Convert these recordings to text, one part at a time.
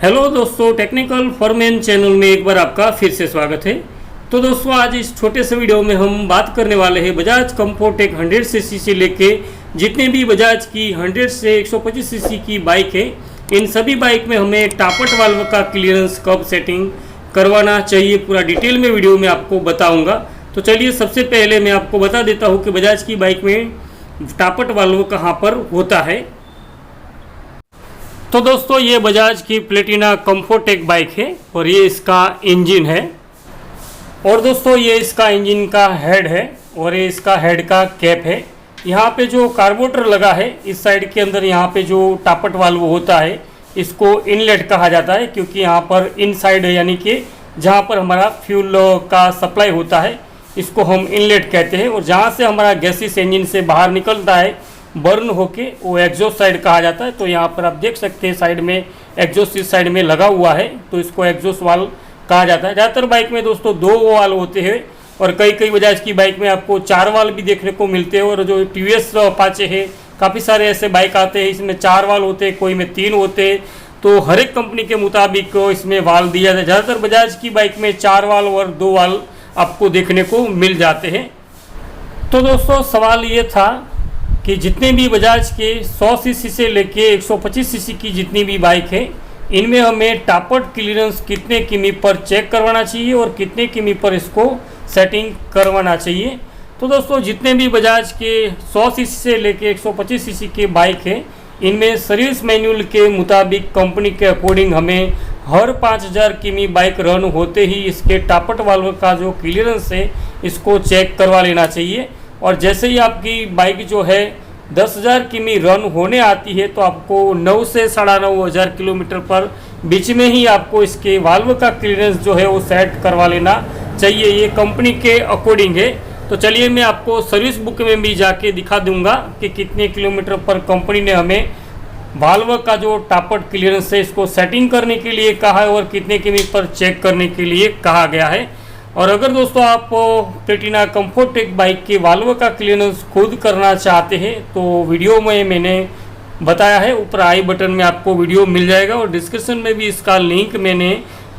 Hello दोस्तों, technical foreman channel में एक बार आपका फिर से स्वागत है। तो दोस्तों, आज इस छोटे से वीडियो में हम बात करने वाले हैं बजाज कम्फर्टेक 100 सीसी से लेके जितने भी बजाज की 100 से 125 सीसी की बाइक है, इन सभी बाइक में हमें टापट वाल्व का क्लियरेंस कब सेटिंग करवाना चाहिए, पूरा डिटेल में वीडियो में आपको बताऊँगा। तो चलिए, सबसे पहले मैं आपको बता देता हूँ कि बजाज की बाइक में टापट वाल्व कहाँ पर होता है। तो दोस्तों, ये बजाज की प्लेटिना कम्फर्टेक बाइक है और ये इसका इंजन है। और दोस्तों, ये इसका इंजन का हेड है और ये इसका हेड का कैप है। यहाँ पे जो कार्बोरेटर लगा है इस साइड के अंदर, यहाँ पे जो टापट वाल्व होता है इसको इनलेट कहा जाता है, क्योंकि यहाँ पर इन साइड यानी कि जहाँ पर हमारा फ्यूल का सप्लाई होता है इसको हम इनलेट कहते हैं। और जहाँ से हमारा गैसेस इंजन से बाहर निकलता है बर्न होके, वो एग्जॉस्ट साइड कहा जाता है। तो यहाँ पर आप देख सकते हैं साइड में एग्जॉस्ट इस साइड में लगा हुआ है, तो इसको एग्जॉस्ट वाल्व कहा जाता है। ज़्यादातर बाइक में दोस्तों 2 वाल्व होते हैं और कई बजाज की बाइक में आपको 4 वाल्व भी देखने को मिलते हैं। और जो टीवीएस अपाचे है, काफ़ी सारे ऐसे बाइक आते हैं इसमें 4 वाल्व होते हैं, कोई में 3 होते हैं। तो हर एक कंपनी के मुताबिक इसमें वाल्व दिया जाता है। ज़्यादातर बजाज की बाइक में 4 वाल्व और 2 वाल्व आपको देखने को मिल जाते हैं। तो दोस्तों, सवाल ये था कि जितने भी बजाज के 100 सीसी से लेके 125 सीसी की जितनी भी बाइक है, इनमें हमें टापट क्लियरेंस कितने किमी पर चेक करवाना चाहिए और कितने किमी पर इसको सेटिंग करवाना चाहिए। तो दोस्तों, जितने भी बजाज के 100 सीसी से लेके 125 सीसी के बाइक है, इनमें सर्विस मैनुअल के मुताबिक कंपनी के अकॉर्डिंग हमें हर 5000 किमी बाइक रन होते ही इसके टापट वाल्व का जो क्लियरेंस है इसको चेक करवा लेना चाहिए। और जैसे ही आपकी बाइक जो है 10,000 किमी रन होने आती है, तो आपको 9 से 9,500 किलोमीटर पर बीच में ही आपको इसके वाल्व का क्लियरेंस जो है वो सेट करवा लेना चाहिए। ये कंपनी के अकॉर्डिंग है। तो चलिए, मैं आपको सर्विस बुक में भी जाके दिखा दूंगा कि कितने किलोमीटर पर कंपनी ने हमें वाल्व का जो टापट क्लियरेंस है इसको सेटिंग करने के लिए कहा है और कितने किमी पर चेक करने के लिए कहा गया है। और अगर दोस्तों आप प्लेटिना कम्फर्टेक बाइक के वाल्व का क्लियरेंस खुद करना चाहते हैं, तो वीडियो में मैंने बताया है, ऊपर आई बटन में आपको वीडियो मिल जाएगा और डिस्क्रिप्शन में भी इसका लिंक मैंने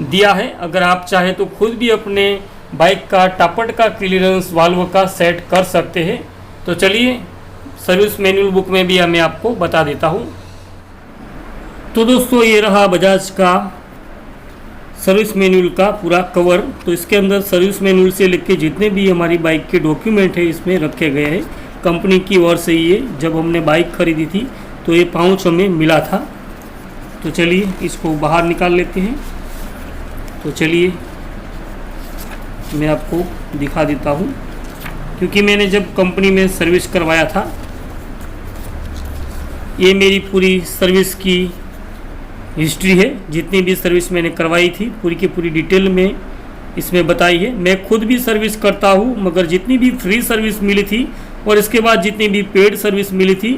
दिया है। अगर आप चाहें तो खुद भी अपने बाइक का टापट का क्लियरेंस वाल्व का सेट कर सकते हैं। तो चलिए, सर्विस मैनुअल बुक में भी मैं आपको बता देता हूँ। तो दोस्तों, ये रहा बजाज का सर्विस मैनुअल का पूरा कवर। तो इसके अंदर सर्विस मैनुअल से लेके जितने भी हमारी बाइक के डॉक्यूमेंट है इसमें रखे गए हैं। कंपनी की ओर से ये जब हमने बाइक खरीदी थी तो ये पाउच हमें मिला था। तो चलिए, इसको बाहर निकाल लेते हैं। तो चलिए, मैं आपको दिखा देता हूँ, क्योंकि मैंने जब कंपनी में सर्विस करवाया था, ये मेरी पूरी सर्विस की हिस्ट्री है। जितनी भी सर्विस मैंने करवाई थी पूरी की पूरी डिटेल में इसमें बताई है। मैं खुद भी सर्विस करता हूँ, मगर जितनी भी फ्री सर्विस मिली थी और इसके बाद जितनी भी पेड सर्विस मिली थी,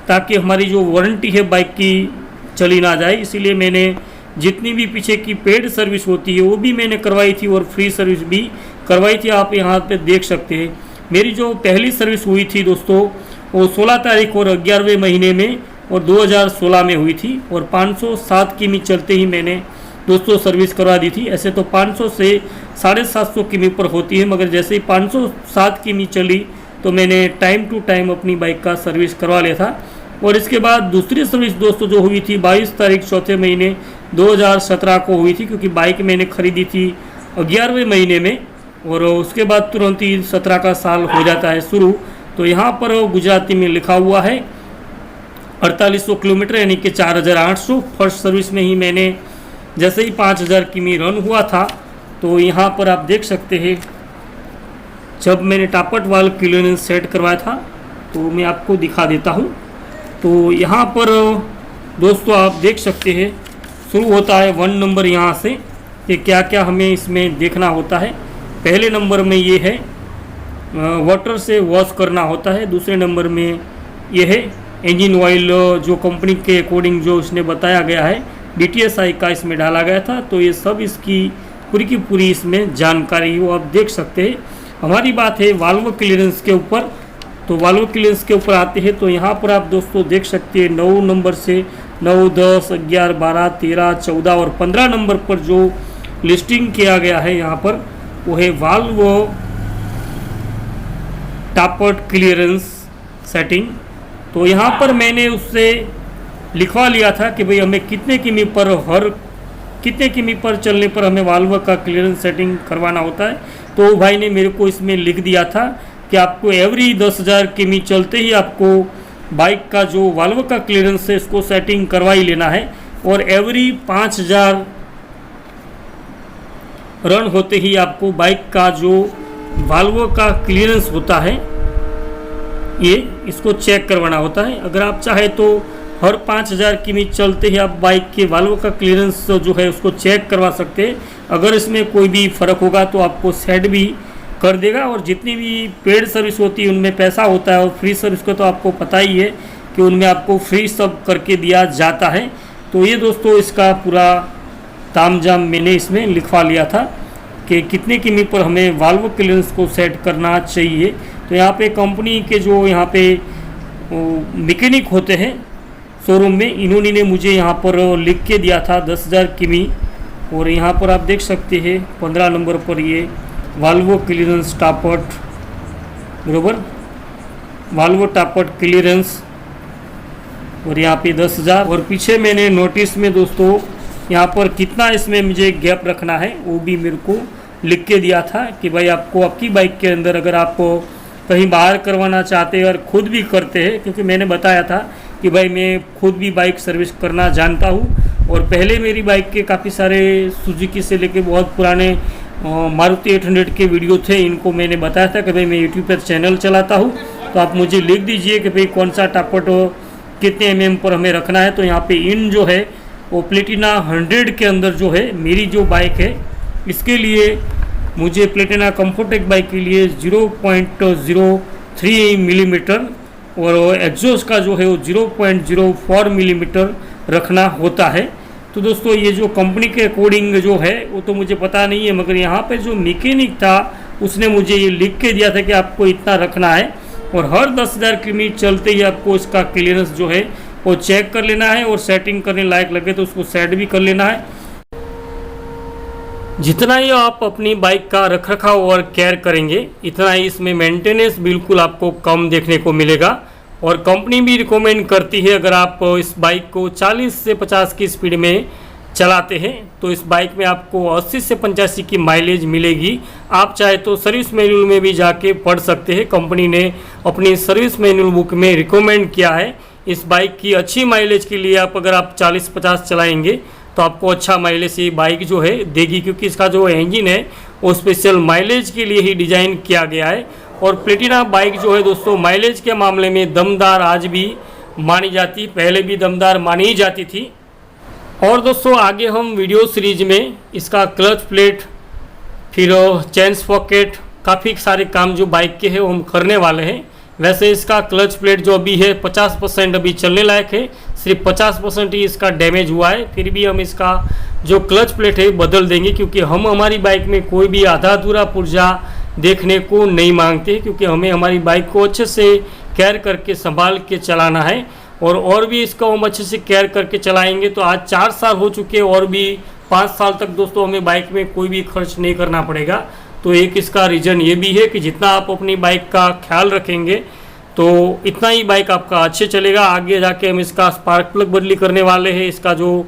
ताकि हमारी जो वारंटी है बाइक की चली ना जाए, इसीलिए मैंने जितनी भी पीछे की पेड सर्विस होती है वो भी मैंने करवाई थी और फ्री सर्विस भी करवाई थी। आप यहाँ पे देख सकते हैं मेरी जो पहली सर्विस हुई थी दोस्तों, वो 16 तारीख और 11वें महीने में और 2016 में हुई थी। और 507 किमी चलते ही मैंने दोस्तों सर्विस करवा दी थी। ऐसे तो 500 से 750 किमी पर होती है, मगर जैसे ही 507 किमी चली तो मैंने टाइम टू टाइम अपनी बाइक का सर्विस करवा लिया था। और इसके बाद दूसरी सर्विस दोस्तों जो हुई थी 22 तारीख 4 महीने 2017 को हुई थी, क्योंकि बाइक मैंने खरीदी थी 11वें महीने में और उसके बाद तुरंत ही 17 का साल हो जाता है शुरू। तो यहाँ पर गुजराती में लिखा हुआ है 4800 किलोमीटर यानी कि 4800। फर्स्ट सर्विस में ही मैंने जैसे ही 5000 किमी रन हुआ था, तो यहाँ पर आप देख सकते हैं जब मैंने टापट वाल्व क्लियरेंस सेट करवाया था, तो मैं आपको दिखा देता हूँ। तो यहाँ पर दोस्तों आप देख सकते हैं शुरू होता है 1 नंबर यहाँ से कि क्या क्या हमें इसमें देखना होता है। पहले नंबर में ये है वाटर से वॉश करना होता है। दूसरे नंबर में ये है इंजन ऑयल, जो कंपनी के अकॉर्डिंग जो उसने बताया गया है DTSI का इसमें डाला गया था। तो ये सब इसकी पूरी की पूरी इसमें जानकारी वो आप देख सकते हैं। हमारी बात है वाल्व क्लियरेंस के ऊपर। तो वाल्व क्लियरेंस के ऊपर आते हैं तो यहाँ पर आप दोस्तों देख सकते हैं 9 नंबर से 9, 10, 11, 12, 13, 14 और 15 नंबर पर जो लिस्टिंग किया गया है यहाँ पर वो है वाल्व टापर्ड क्लियरेंस सेटिंग। तो यहाँ पर मैंने उससे लिखवा लिया था कि भाई हमें कितने किमी पर चलने पर हमें वाल्व का क्लियरेंस सेटिंग करवाना होता है। तो भाई ने मेरे को इसमें लिख दिया था कि आपको एवरी 10,000 किमी चलते ही आपको बाइक का जो वाल्व का क्लियरेंस है इसको सेटिंग करवा ही लेना है, और एवरी 5,000 रन होते ही आपको बाइक का जो वाल्व का क्लियरेंस होता है ये इसको चेक करवाना होता है। अगर आप चाहे तो हर 5,000 किमी चलते ही आप बाइक के वाल्व का क्लियरेंस जो है उसको चेक करवा सकते हैं। अगर इसमें कोई भी फ़र्क होगा तो आपको सेट भी कर देगा, और जितनी भी पेड सर्विस होती है उनमें पैसा होता है, और फ्री सर्विस का तो आपको पता ही है कि उनमें आपको फ्री सब करके दिया जाता है। तो ये दोस्तों इसका पूरा तामझाम मैंने इसमें लिखवा लिया था कि कितने किमी पर हमें वाल्व क्लियरेंस को सेट करना चाहिए। तो यहाँ पे कंपनी के जो यहाँ पे मैकेनिक होते हैं शोरूम में, इन्होंने मुझे यहाँ पर लिख के दिया था 10,000 किमी, और यहाँ पर आप देख सकते हैं 15 नंबर पर ये वाल्व क्लियरेंस टापर्ड, बरोबर, वाल्व टापर्ड क्लियरेंस, और यहाँ पे 10,000। और पीछे मैंने नोटिस में दोस्तों यहाँ पर कितना इसमें मुझे गैप रखना है वो भी मेरे को लिख के दिया था कि भाई आपको आपकी बाइक के अंदर अगर आप कहीं बाहर करवाना चाहते हैं और ख़ुद भी करते हैं, क्योंकि मैंने बताया था कि भाई मैं खुद भी बाइक सर्विस करना जानता हूँ, और पहले मेरी बाइक के काफ़ी सारे सुजुकी से लेके बहुत पुराने मारुति 800 के वीडियो थे, इनको मैंने बताया था कि भाई मैं यूट्यूब पर चैनल चलाता हूँ, तो आप मुझे लिख दीजिए कि भाई कौन सा टापर्ड कितने mm पर हमें रखना है। तो यहाँ पे इन जो है वो प्लेटिना 100 के अंदर जो है मेरी जो बाइक है इसके लिए मुझे प्लेटिना कम्फर्टेक बाइक के लिए 0.03 मिलीमीटर और एग्जॉस्ट का जो है वो 0.04 मिलीमीटर रखना होता है। तो दोस्तों ये जो कंपनी के अकॉर्डिंग जो है वो तो मुझे पता नहीं है, मगर यहाँ पे जो मैकेनिक था उसने मुझे ये लिख के दिया था कि आपको इतना रखना है, और हर 10,000 किमी चलते ही आपको इसका क्लियरेंस जो है वो चेक कर लेना है, और सेटिंग करने लायक लगे तो उसको सेट भी कर लेना है। जितना ही आप अपनी बाइक का रखरखाव और केयर करेंगे इतना ही इसमें मेंटेनेंस बिल्कुल आपको कम देखने को मिलेगा। और कंपनी भी रिकमेंड करती है अगर आप इस बाइक को 40 से 50 की स्पीड में चलाते हैं तो इस बाइक में आपको 80 से 85 की माइलेज मिलेगी। आप चाहे तो सर्विस मैनुअल में भी जाके पढ़ सकते हैं, कंपनी ने अपनी सर्विस मैनुअल बुक में रिकमेंड किया है इस बाइक की अच्छी माइलेज के लिए। आप अगर आप 40-50 चलाएंगे तो आपको अच्छा माइलेज ये बाइक जो है देगी, क्योंकि इसका जो इंजन है वो स्पेशल माइलेज के लिए ही डिज़ाइन किया गया है। और प्लेटिना बाइक जो है दोस्तों माइलेज के मामले में दमदार आज भी मानी जाती, पहले भी दमदार मानी ही जाती थी। और दोस्तों आगे हम वीडियो सीरीज में इसका क्लच प्लेट, फिर चेन स्पॉकेट, काफ़ी सारे काम जो बाइक के हैं वो हम करने वाले हैं। वैसे इसका क्लच प्लेट जो अभी है 50% अभी चलने लायक है, सिर्फ 50% ही इसका डैमेज हुआ है, फिर भी हम इसका जो क्लच प्लेट है बदल देंगे, क्योंकि हम हमारी बाइक में कोई भी आधा अधूरा पुर्जा देखने को नहीं मांगते, क्योंकि हमें हमारी बाइक को अच्छे से केयर करके संभाल के चलाना है। और भी इसका हम अच्छे से केयर करके चलाएंगे तो आज 4 साल हो चुके, और भी 5 साल तक दोस्तों हमें बाइक में कोई भी खर्च नहीं करना पड़ेगा। तो एक इसका रीज़न ये भी है कि जितना आप अपनी बाइक का ख्याल रखेंगे तो इतना ही बाइक आपका अच्छे चलेगा। आगे जाके हम इसका स्पार्क प्लग बदली करने वाले हैं, इसका जो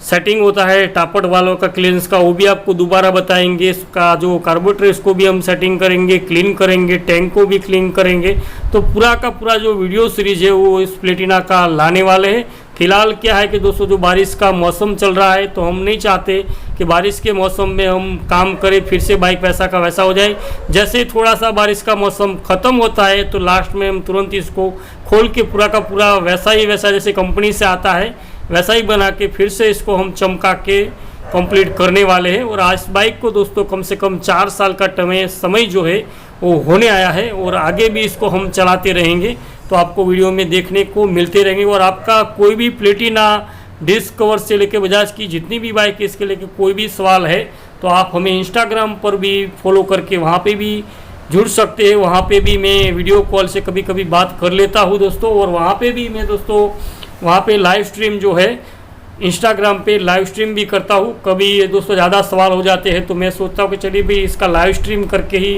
सेटिंग होता है टापर्ड वालों का क्लीनेंस का वो भी आपको दोबारा बताएंगे। इसका जो कार्बोरेटर इसको भी हम सेटिंग करेंगे, क्लीन करेंगे, टैंक को भी क्लीन करेंगे। तो पूरा का पूरा जो वीडियो सीरीज है वो इस प्लेटिना का लाने वाले हैं। फिलहाल क्या है कि दोस्तों जो बारिश का मौसम चल रहा है तो हम नहीं चाहते कि बारिश के मौसम में हम काम करें फिर से बाइक वैसा का वैसा हो जाए। जैसे थोड़ा सा बारिश का मौसम ख़त्म होता है तो लास्ट में हम तुरंत इसको खोल के पूरा का पूरा वैसा जैसे कंपनी से आता है वैसा ही बना के फिर से इसको हम चमका के कंप्लीट करने वाले हैं। और आज बाइक को दोस्तों कम से कम 4 साल का समय जो है वो होने आया है, और आगे भी इसको हम चलाते रहेंगे तो आपको वीडियो में देखने को मिलते रहेंगे। और आपका कोई भी प्लेटिना डिस्कवर से लेके बजाज की जितनी भी बाइक है इसके लेके कोई भी सवाल है तो आप हमें इंस्टाग्राम पर भी फॉलो करके वहाँ पे भी जुड़ सकते हैं। वहाँ पे भी मैं वीडियो कॉल से कभी कभी बात कर लेता हूँ दोस्तों, और वहाँ पे भी मैं दोस्तों वहाँ पे लाइव स्ट्रीम जो है इंस्टाग्राम पे लाइव स्ट्रीम भी करता हूँ। कभी ये दोस्तों ज़्यादा सवाल हो जाते हैं तो मैं सोचता हूँ कि चलिए भाई इसका लाइव स्ट्रीम करके ही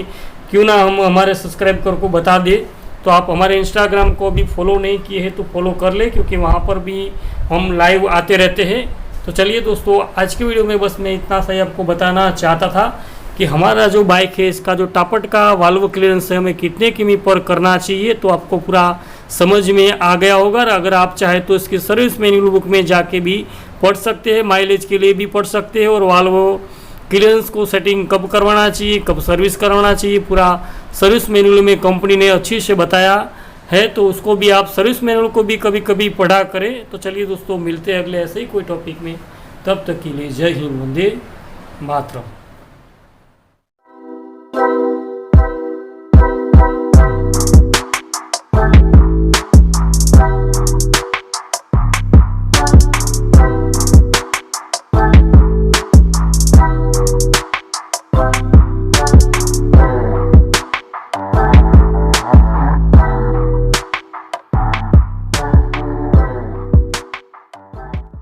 क्यों ना हम हमारे सब्सक्राइबर को बता दें। तो आप हमारे इंस्टाग्राम को भी फॉलो नहीं किए हैं तो फॉलो कर ले, क्योंकि वहाँ पर भी हम लाइव आते रहते हैं। तो चलिए दोस्तों, आज की वीडियो में बस मैं इतना सा ही आपको बताना चाहता था कि हमारा जो बाइक है इसका जो टापट का वाल्व क्लियरेंस है हमें कितने किमी पर करना चाहिए, तो आपको पूरा समझ में आ गया होगा। अगर आप चाहे तो इसकी सर्विस मैनुअल बुक में जाके भी पढ़ सकते हैं, माइलेज के लिए भी पढ़ सकते हैं, और वाल्व क्लियरेंस को सेटिंग कब करवाना चाहिए, कब सर्विस करवाना चाहिए, पूरा सर्विस मैनुअल में कंपनी ने अच्छी से बताया है। तो उसको भी आप सर्विस मैनुअल को भी कभी कभी पढ़ा करें। तो चलिए दोस्तों, मिलते हैं अगले ऐसे ही कोई टॉपिक में। तब तक के लिए जय हिंद, वंदे मातरम।